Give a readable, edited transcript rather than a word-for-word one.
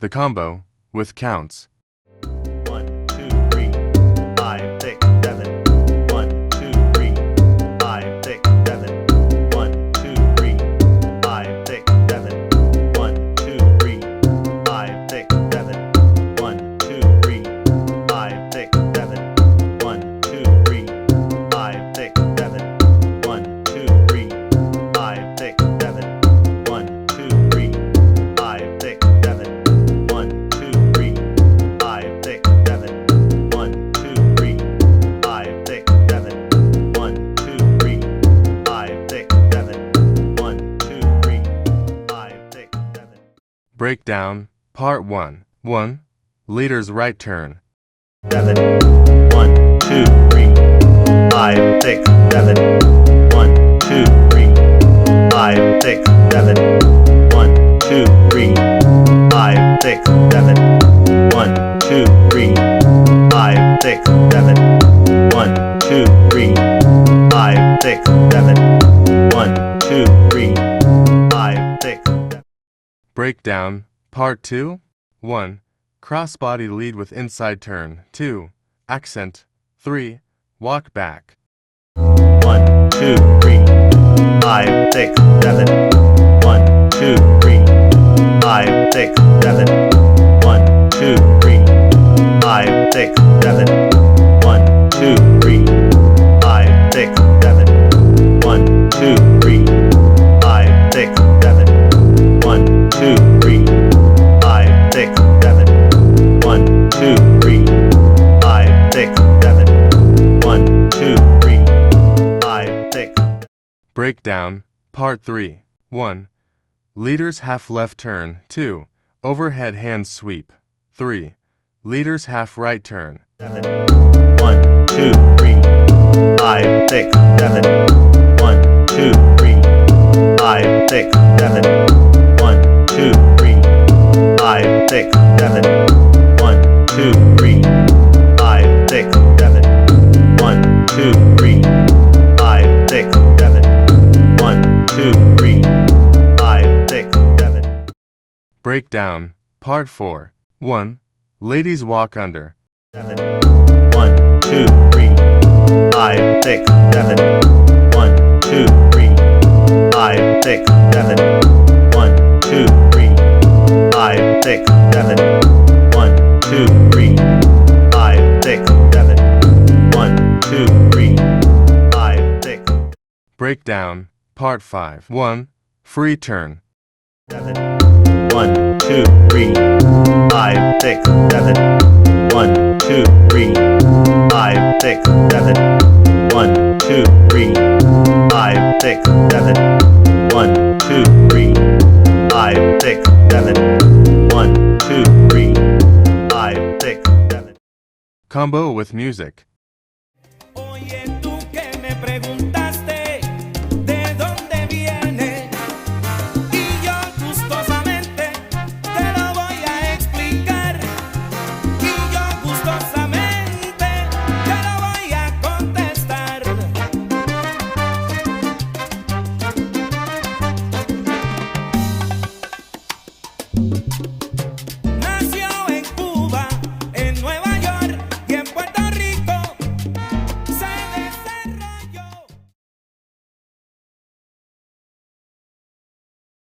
The combo, with counts. 1, 2, 3, 5, 6, 7. 1, 2, 3, 5, 6, 7. 1, 2, 3, 5, 6, 7. 1, 2, 3, 5, 6, 7. 1, 2, 3, 5, 6, 7. 1, 2, 3, 5, 6, 7. 1, 2, 3, 5, 6, 7. 1, 2, 3, 5, 6, 7. 1, 2, 3, 5, 6, 7. 1, 2, 3, 5, 6, 7. 1, 2, 3, 5, 6, 7. 1, 2, 3, 5, 6, 7. Breakdown, Part 1. 1. Leader's right turn. 7. 1, 2, 3, 5, 6, 7. 1, 2, 3, 5, 6, 7. 1, 2, 3, 5, 6, 7. 1, 2, 3, 5, 6, 7. 1, 2, 3, 5, 6, 7. 1, 2, 3, 5, 6, 7. Breakdown, Part 2. 1. Crossbody lead with inside turn. 2. Accent. 3. Walk back. 1, 2, 3, 5, 6, 7. 1, 2, 3, 5, 6, 7. 1, 2, 3, 5, 6, 7. 1, 2, 3, 5, 6, 7. 1, 2, 3, 5, 6, 7. 1, 2, 3, 5, 6, 7. 1, 2, 3, 5, 6, 7. 1, 2, 3, 5, 6. Breakdown, Part 3. 1. Leader's half left turn. 2. Overhead hand sweep. 3. Leader's half right turn. 7. 1, 2, 3, 5, 6, 7. 1, 2, 3, 5, 6, 7. 1, 2, 3, 5, 6, 7. 1, 2, 3, 5, 6, 7. 1, 2, 3, 5, 6, 7. 1, 2, 3, 5, 6, 7. Breakdown, Part 4. 1. Ladies walk under. 7. 1, 2, 3, 5, 6, 7. 1, 2, 3, 5, 6, 7. 1, 2, 3, 5, 6, 7. 1, 2, 3, 5, 6, 7. 1, 2, 3, 5, 6. Breakdown, Part 5. 1. Free turn. 7. 1, 2, 3, 5, 6, 7. 1, 2, 3, 5, 6, 7. 1, 2, 3, 5, 6, 7. 1, 2, 3, 5, 6, 7. 1, 2, 3, 5, 6, 7. Combo with music.